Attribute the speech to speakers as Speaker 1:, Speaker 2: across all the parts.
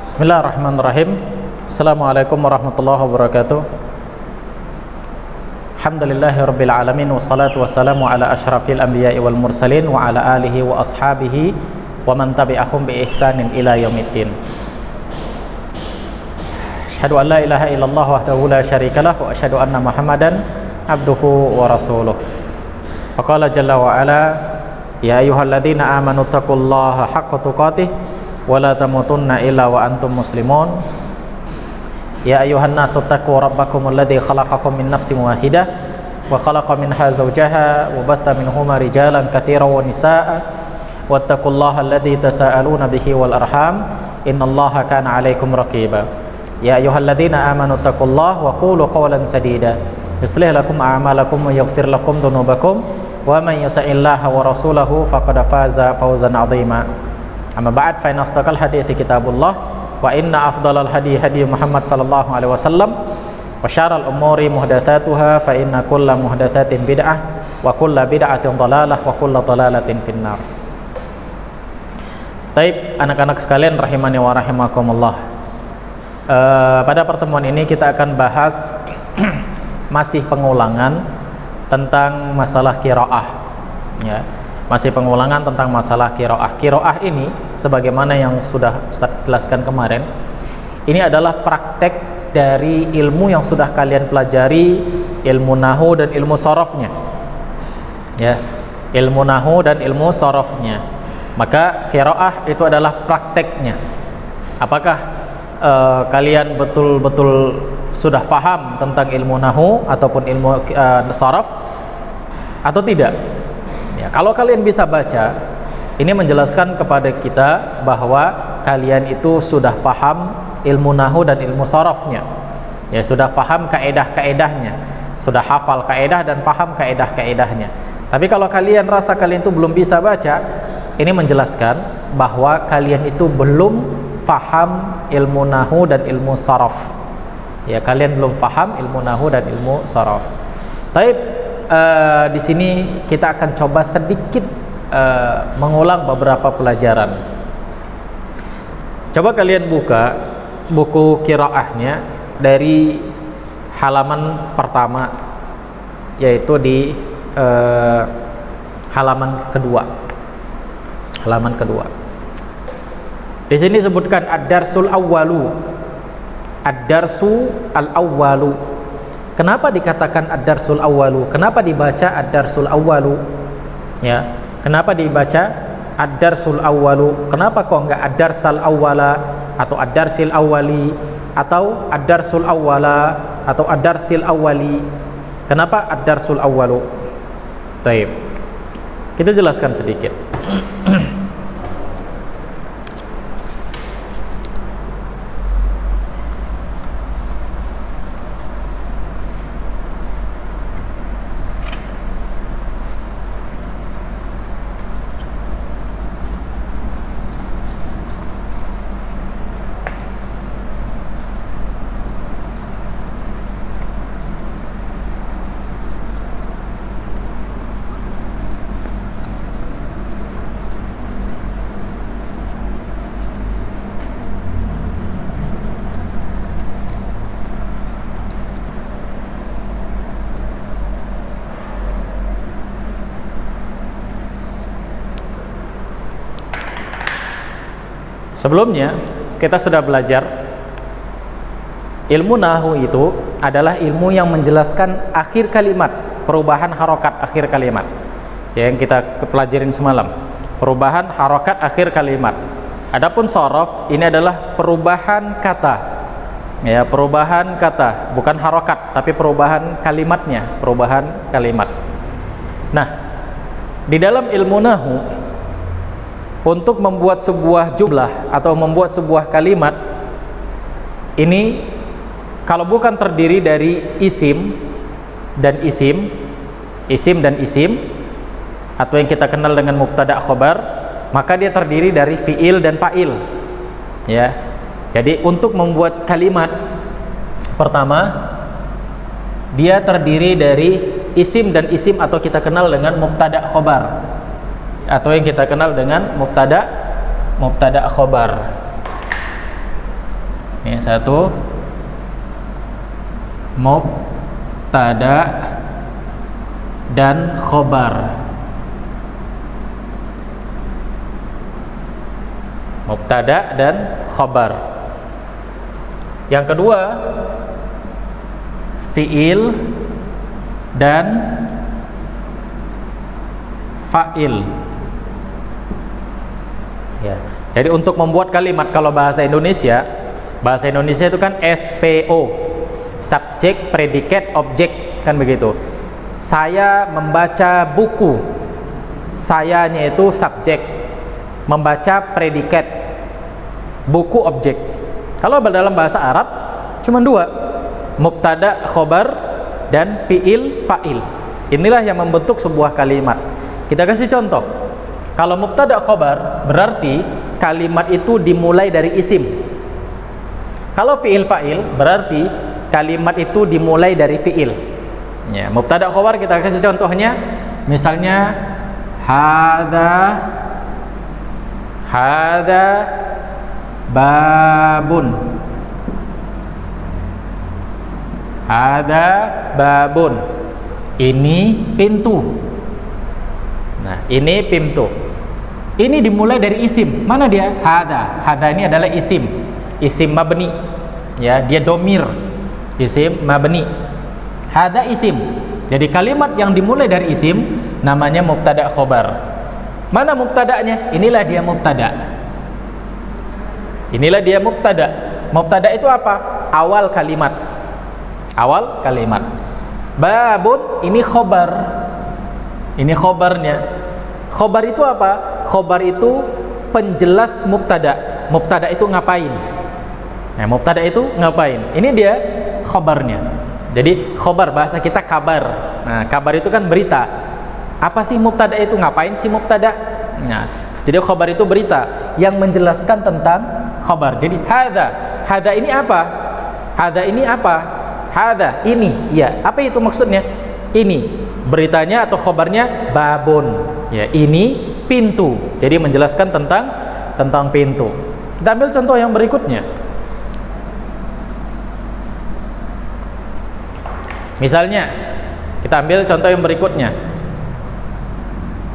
Speaker 1: Bismillahirrahmanirrahim. Assalamualaikum warahmatullahi wabarakatuh. Alhamdulillahirabbil alamin wassalatu wassalamu ala asyrafil anbiya'i wal mursalin wa ala alihi wa ashabihi wa man tabi'ahum bi ihsanin ila yaumiddin. Asyhadu an la ilaha illallah wahdahu la syarikalah wa asyhadu anna Muhammadan abduhu wa rasuluh. Faqala jalla wa ala ya ayyuhalladzina amanu taqullaha haqqa tuqatih wa la tamutunna illa wa antum muslimun. Ya ayyuhan nasu taqu rabbakumul ladzi khalaqakum min nafsin wahidah wa khalaqa minha zawjaha wa batha minhuma rijalan katsiran wa nisaa'a wattaqullaha alladzi tasaaluna bihi wal arham innallaha kana 'alaikum raqiba. Ya ayyuhalladzina amanu taqullaha wa qulu qawlan sadida yuslih lakum a'malakum wa yaghfir lakum dhunubakum wa man yuti'illaha wa rasulahu faqad faza fawzan 'azima. Amma ba'd, fa inna asdaqal hadithi kitabullah wa inna afdalal hadi hadi Muhammad sallallahu alaihi wasallam wa syarral umuri muhdatsatuha fa inna kulla muhdatsatin bid'ah wa kulla bid'atin dhalalah wa kulla dhalalatin finnar. Taib, anak-anak sekalian rahimani wa rahimakumullah. Pada pertemuan ini kita akan bahas masih pengulangan tentang masalah qiraah, ya. Masih pengulangan tentang masalah qiraah. Qiraah ini sebagaimana yang sudah Ustaz jelaskan kemarin, ini adalah praktek dari ilmu yang sudah kalian pelajari, ilmu nahwu dan ilmu sharafnya. Ya, ilmu nahwu dan ilmu sharafnya. Maka qiraah itu adalah prakteknya. Apakah kalian betul-betul sudah paham tentang ilmu nahwu ataupun ilmu sharaf atau tidak? Ya, kalau kalian bisa baca, ini menjelaskan kepada kita bahwa kalian itu sudah paham ilmu nahwu dan ilmu sharafnya. Ya, sudah paham kaedah-kaedahnya, sudah hafal kaedah dan paham kaedah-kaedahnya. Tapi kalau kalian rasa kalian itu belum bisa baca, ini menjelaskan bahwa kalian itu belum paham ilmu nahwu dan ilmu sharaf. Ya, kalian belum paham ilmu nahwu dan ilmu sharaf. Taib, di sini kita akan coba sedikit mengulang beberapa pelajaran. Coba kalian buka buku qiraahnya dari halaman pertama, yaitu di halaman kedua. Halaman kedua. Di sini disebutkan ad-darsul awwalu. Ad-darsu al-awwalu. Kenapa dikatakan ad-darsul awwalu? Kenapa dibaca ad-darsul awwalu? Ya, kenapa dibaca ad-darsul awwalu? Kenapa kok enggak ad-darsal awwala atau ad-darsil awwali atau ad-darsul awwala atau ad-darsil awwali? Kenapa ad-darsul awwalu? Baik. Kita jelaskan sedikit. Sebelumnya kita sudah belajar ilmu nahwu itu adalah ilmu yang menjelaskan akhir kalimat, perubahan harokat akhir kalimat, ya, yang kita pelajarin semalam, perubahan harokat akhir kalimat. Adapun sharaf ini adalah perubahan kata, ya, perubahan kata, bukan harokat tapi perubahan kalimatnya, perubahan kalimat. Nah, di dalam ilmu nahwu, untuk membuat sebuah jumlah atau membuat sebuah kalimat ini, kalau bukan terdiri dari isim dan isim, atau yang kita kenal dengan mubtada khobar, maka dia terdiri dari fiil dan fa'il. Ya, jadi untuk membuat kalimat pertama, dia terdiri dari isim dan isim atau kita kenal dengan mubtada khobar, atau yang kita kenal dengan mubtada khobar. Ini satu, mubtada dan khobar. Mubtada dan khobar. Yang kedua, fiil dan fa'il. Ya. Jadi untuk membuat kalimat, kalau bahasa Indonesia itu kan SPO, subjek, predikat, objek, kan begitu. Saya membaca buku. Sayanya itu subjek, membaca predikat, buku objek. Kalau dalam bahasa Arab cuma dua, mubtada khobar dan fiil fa'il. Inilah yang membentuk sebuah kalimat. Kita kasih contoh. Kalau mubtada khobar berarti kalimat itu dimulai dari isim. Kalau fiil fa'il berarti kalimat itu dimulai dari fiil. Ya, mubtada khobar kita kasih contohnya, misalnya hada babun. Hada babun. Ini pintu. Nah, ini pintu. Ini dimulai dari isim. Mana dia? Hada. Hada ini adalah isim. Isim mabni. Ya, dia domir. Isim mabni. Hada isim. Jadi kalimat yang dimulai dari isim namanya mubtada khobar. Mana mubtadanya? Inilah dia mubtada. Inilah dia mubtada. Mubtada itu apa? Awal kalimat. Awal kalimat. Babun ini khobar. Ini khobarnya. Khobar itu apa? Khobar itu penjelas mubtada. Mubtada itu ngapain? Nah, mubtada itu ngapain? Ini dia khobarnya. Jadi khobar bahasa kita kabar. Nah, kabar itu kan berita. Apa sih mubtada itu? Ngapain sih mubtada? Nah, jadi khobar itu berita yang menjelaskan tentang khobar. Jadi hada ini apa? Hada ini apa? Hada ini, ya. Apa itu maksudnya? Ini beritanya atau khobarnya babun. Ya, ini pintu. Jadi menjelaskan tentang pintu. Kita ambil contoh yang berikutnya. Misalnya, kita ambil contoh yang berikutnya.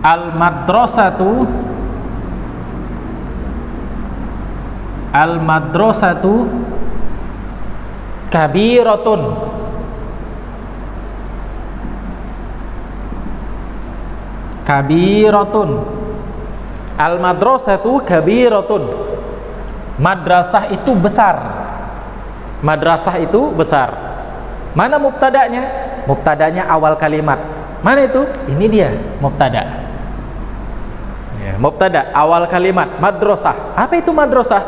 Speaker 1: Al-madrasatu kabiratun. Kabiratun. Al-madrasatu kabiratun. Madrasah itu besar. Madrasah itu besar. Mana mubtadanya? Mubtadanya awal kalimat. Mana itu? Ini dia mubtada. Ya, mubtada awal kalimat madrasah. Apa itu madrasah?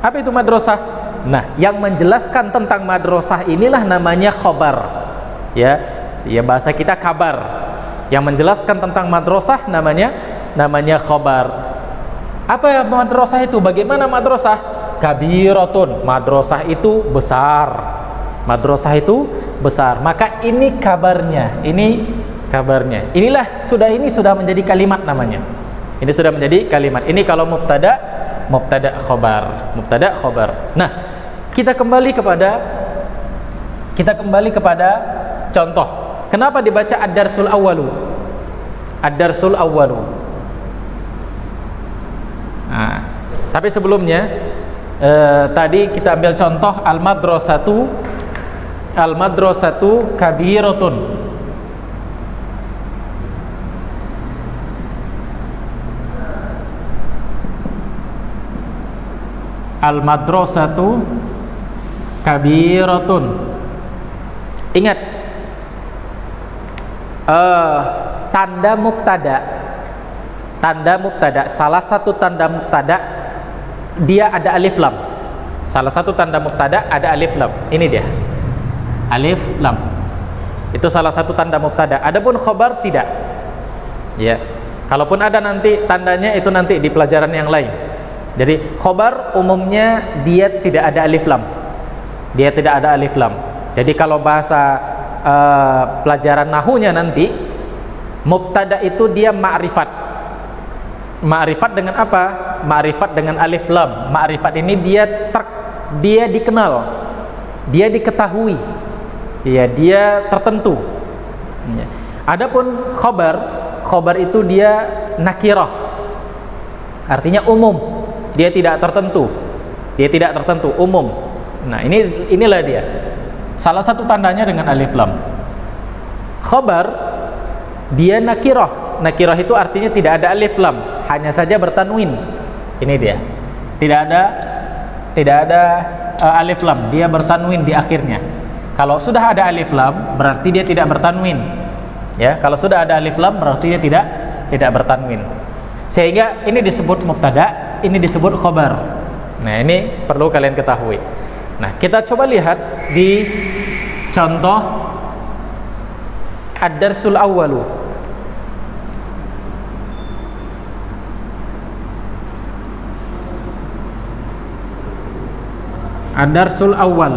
Speaker 1: Apa itu madrasah? Nah, yang menjelaskan tentang madrasah inilah namanya khobar. Ya, ya bahasa kita kabar. Yang menjelaskan tentang madrasah namanya khobar. Apa madrasah itu? Bagaimana madrasah? Kabiratun. Madrasah itu besar. Madrasah itu besar. Maka ini kabarnya. Ini kabarnya. Ini sudah menjadi kalimat namanya. Ini sudah menjadi kalimat. Ini kalau mubtada khobar. Mubtada khobar. Nah, kita kembali kepada contoh. Kenapa dibaca ad-darsul awwalu? Ad-darsul awwalu. Nah, tapi sebelumnya tadi kita ambil contoh al-madrasatu kabiratun. Al-madrasatu kabiratun. Ingat, tanda mubtada, salah satu tanda mubtada dia ada alif lam. Salah satu tanda mubtada ada alif lam. Ini dia. Alif lam. Itu salah satu tanda mubtada. Adapun khobar tidak. Ya. Kalaupun ada nanti tandanya itu nanti di pelajaran yang lain. Jadi khobar umumnya dia tidak ada alif lam. Dia tidak ada alif lam. Jadi kalau bahasa pelajaran nahunya nanti, mubtada itu dia ma'rifat. Ma'rifat dengan apa? Ma'rifat dengan alif lam. Ma'rifat ini dia dia dikenal, dia diketahui, ya, dia tertentu. Ya. Adapun khobar itu dia nakirah, artinya umum, dia tidak tertentu, umum. Nah, inilah dia. Salah satu tandanya dengan alif lam. Khobar dia nakirah. Nakirah itu artinya tidak ada alif lam, hanya saja bertanwin. Ini dia. Tidak ada alif lam, dia bertanwin di akhirnya. Kalau sudah ada alif lam berarti dia tidak bertanwin. Ya, kalau sudah ada alif lam berarti dia tidak bertanwin. Sehingga ini disebut mubtada, ini disebut khobar. Nah, ini perlu kalian ketahui. Nah, kita coba lihat di contoh ad-darsul awwalu. Ad-darsul awwal.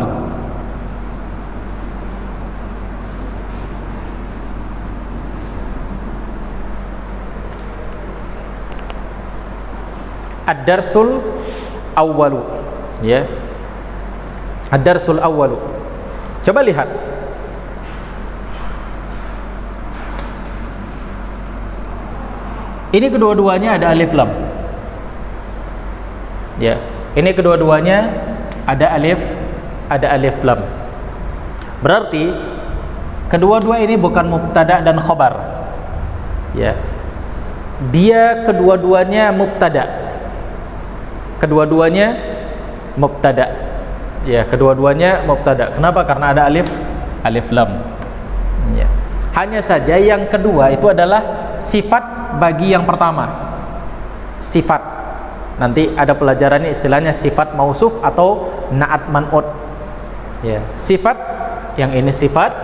Speaker 1: Ad-darsul awwalu, ya. Ad-darsul awwalu. Coba lihat. Ini kedua-duanya ada alif lam. Ya, ini kedua-duanya ada alif lam. Berarti kedua-dua ini bukan mubtada dan khobar. Ya. Dia kedua-duanya mubtada. Ya, kedua-duanya mubtada. Kenapa? Karena ada alif lam. Ya. Hanya saja yang kedua itu adalah sifat bagi yang pertama. Sifat. Nanti ada pelajarannya, istilahnya sifat mausuf atau na'at man'ut. Ya, sifat, yang ini sifat,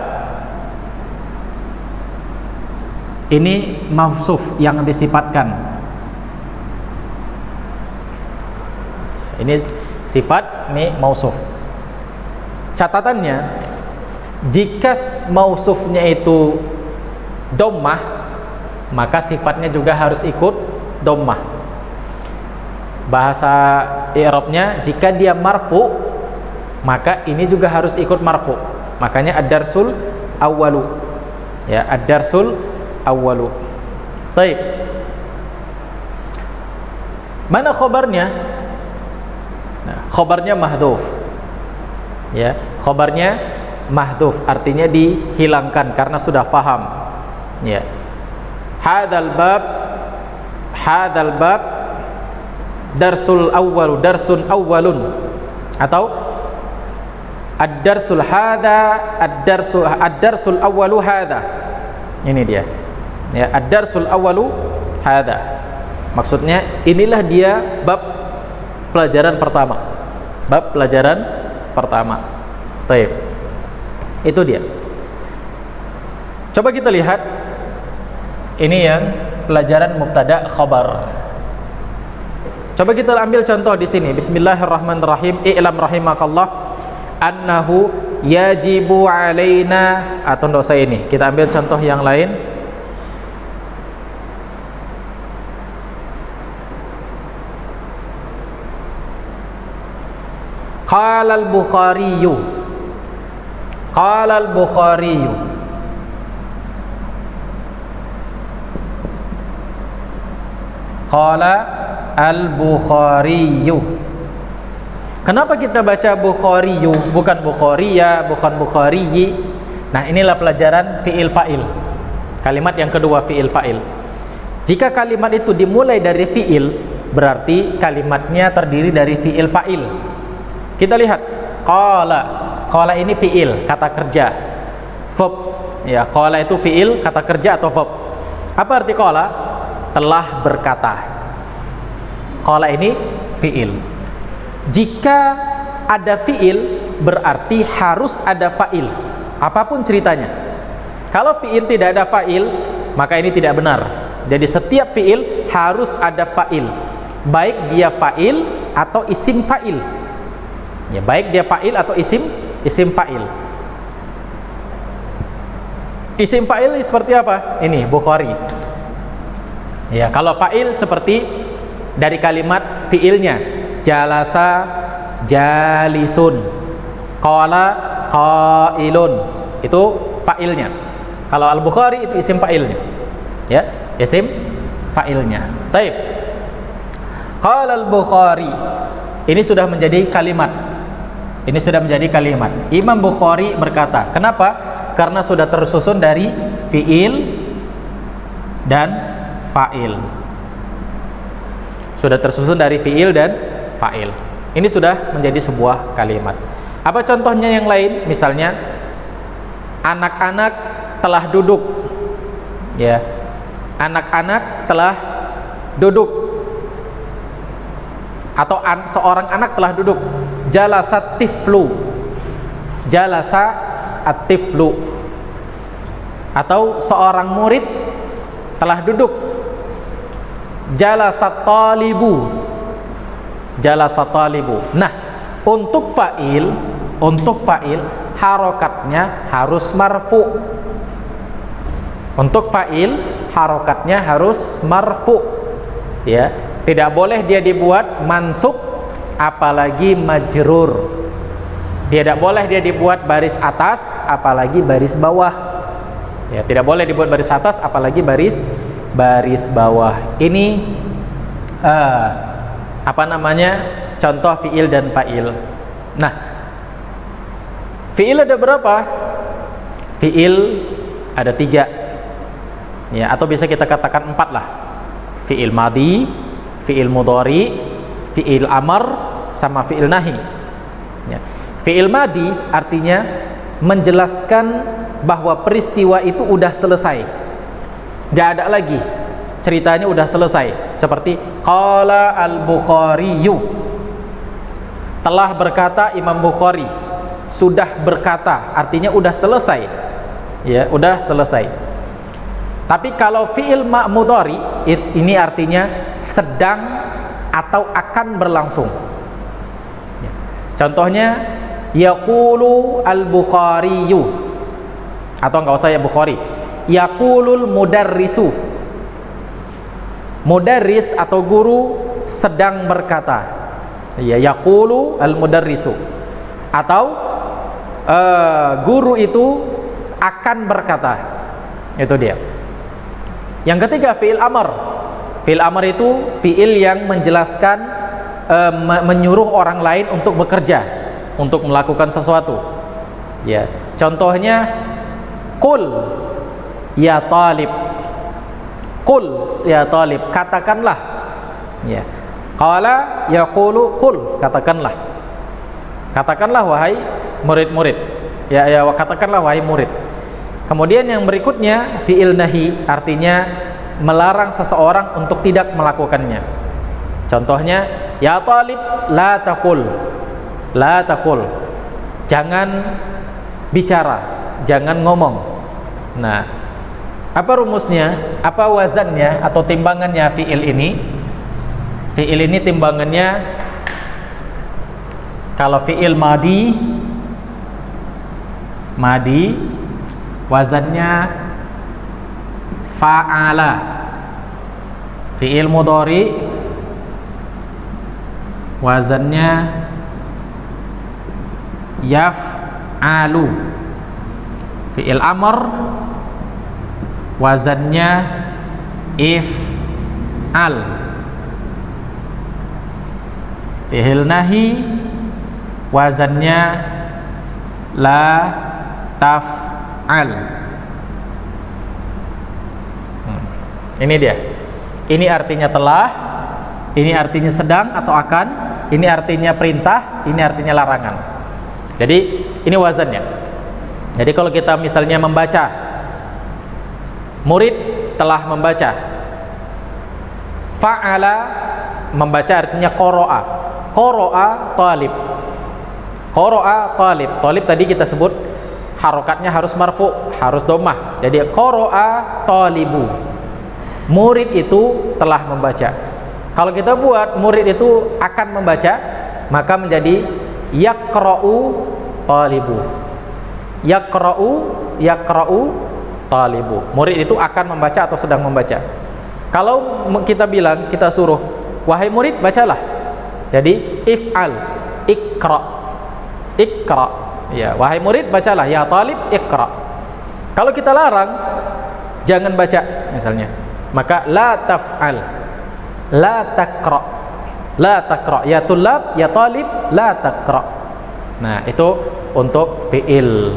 Speaker 1: ini mausuf yang disifatkan. Ini sifat, ini mausuf. Catatannya, jika mausufnya itu dhammah, maka sifatnya juga harus ikut dhammah. Bahasa i'rabnya, jika dia marfu, maka ini juga harus ikut marfu. Makanya ad-darsul awwalu. Ya, ad-darsul awwalu. Baik. Mana khobarnya? Nah, khobarnya mahdhuf. Ya, khobarnya mahdhuf, artinya dihilangkan karena sudah paham. Ya. Hadzal bab darsul awwalu, darsun awwalun, atau ad-darsul awwalu hadza. Ini dia. Ya, ad-darsul awwalu hadza. Maksudnya inilah dia bab pelajaran pertama. Bab pelajaran pertama. Baik. Itu dia. Coba kita lihat. Ini yang pelajaran mubtada khabar. Coba kita ambil contoh di sini. Bismillahirrahmanirrahim. I'lam rahimakallah annahu yajibu alaina, atau enggak usah ini. Kita ambil contoh yang lain. Qala al-Bukhari. Qala al-Bukhari. Qala al-Bukhari. Kenapa kita baca Bukhari, bukan Bukhariya, bukan Bukhari? Nah, inilah pelajaran fi'il fa'il. Kalimat yang kedua, fi'il fa'il. Jika kalimat itu dimulai dari fi'il, berarti kalimatnya terdiri dari fi'il fa'il. Kita lihat, qala ini fi'il, kata kerja, verb. Ya, qala itu fi'il, kata kerja atau verb. Apa arti qala? Telah berkata. Qala ini fi'il. Jika ada fi'il, berarti harus ada fa'il, apapun ceritanya. Kalau fi'il tidak ada fa'il, maka ini tidak benar. Jadi setiap fi'il harus ada fa'il, baik dia fa'il atau isim fa'il. Ya, baik dia fa'il atau isim fa'il. Isim fa'il seperti apa? Ini Bukhari. Ya, kalau fa'il seperti dari kalimat fi'ilnya, jalasa jalisun. Qala qailun. Itu fa'ilnya. Kalau Al-Bukhari itu isim fa'ilnya. Ya, isim fa'ilnya. Taib. Qala Al-Bukhari. Ini sudah menjadi kalimat. Ini sudah menjadi kalimat. Imam Bukhari berkata. Kenapa? Karena sudah tersusun dari fi'il dan fa'il. Sudah tersusun dari fi'il dan fa'il. Ini sudah menjadi sebuah kalimat. Apa contohnya yang lain? Misalnya anak-anak telah duduk. Ya. Anak-anak telah duduk. Atau seorang anak telah duduk. Jalasa tiflu. Jalasa at-tiflu. Atau seorang murid telah duduk. Jalasa talibu. Jalasa talibu. Nah, untuk fa'il harokatnya harus marfu. Untuk fa'il harokatnya harus marfu. Ya, tidak boleh dia dibuat mansub apalagi majrur. Tidak boleh dia dibuat baris atas apalagi baris bawah. Ya, tidak boleh dibuat baris atas apalagi baris bawah. Ini contoh fi'il dan fa'il. Nah, fi'il ada berapa? Fi'il ada 3. Ya, atau bisa kita katakan 4 lah. Fi'il madhi, fi'il mudhari, fi'il amr, sama fi'il nahi. Ya. Fi'il madhi artinya menjelaskan bahwa peristiwa itu udah selesai. Gak ada lagi. Ceritanya udah selesai. Seperti qala al-Bukhariyu. Telah berkata Imam Bukhari. Sudah berkata, artinya udah selesai. Ya, udah selesai. Tapi kalau fi'il mudhari ini artinya sedang atau akan berlangsung. Ya. Contohnya yaqulu al-Bukhariyu. Atau enggak usah ya Bukhari. Yaqulul mudarrisu. Mudarris atau guru sedang berkata. Ya, yaqulu al-mudarrisu. Atau guru itu akan berkata. Itu dia. Yang ketiga fi'il amr. Fi'il amr itu fi'il yang menjelaskan menyuruh orang lain untuk bekerja, untuk melakukan sesuatu. Ya, contohnya qul ya talib. Qul ya talib, katakanlah. Ya. Qala yaqulu qul, katakanlah. Katakanlah wahai murid-murid. Ya, katakanlah wahai murid. Kemudian yang berikutnya fi'il nahi, artinya melarang seseorang untuk tidak melakukannya. Contohnya ya talib la taqul. La taqul. Jangan bicara, jangan ngomong. Nah, apa rumusnya? Apa wazannya atau timbangannya fi'il ini? Fi'il ini timbangannya, kalau fi'il madi wazannya fa'ala. Fi'il mudhari wazannya yaf'alu. Fi'il amr wazannya if'al. Fi'il nahi wazannya la taf'al. Ini dia. Ini artinya telah, ini artinya sedang atau akan, ini artinya perintah, ini artinya larangan. Jadi ini wazannya. Jadi kalau kita misalnya membaca, murid telah membaca. Fa'ala membaca artinya qara'a. Qara'a talib. Qara'a talib. Talib tadi kita sebut harokatnya harus marfu, harus dhammah. Jadi qara'a talibu. Murid itu telah membaca. Kalau kita buat murid itu akan membaca, maka menjadi yaqra'u talibu. Yaqra'u talibu. Murid itu akan membaca atau sedang membaca. Kalau kita bilang, kita suruh, wahai murid bacalah. Jadi if'al. Iqra. Iqra. Ya, wahai murid bacalah, ya talib iqra. Kalau kita larang jangan baca misalnya, maka la taf'al, la taqra. La taqra, ya tulab, ya talib, la taqra. Nah, itu untuk fi'il.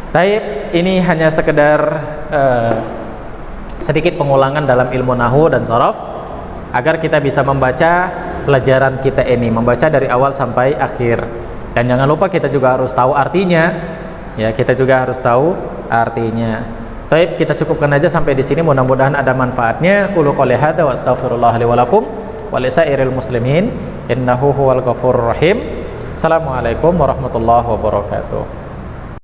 Speaker 1: Taib, ini hanya sekedar sedikit pengulangan dalam ilmu nahwu dan sharaf agar kita bisa membaca pelajaran kita ini, membaca dari awal sampai akhir. Dan jangan lupa kita juga harus tahu artinya. Ya, kita juga harus tahu artinya. Taib, kita cukupkan aja sampai di sini, mudah-mudahan ada manfaatnya. Qulu qouli hadza wa astaghfirullah li wa lakum wa lisairil muslimin innahu huwal ghafurur rahim. Assalamualaikum warahmatullahi wabarakatuh.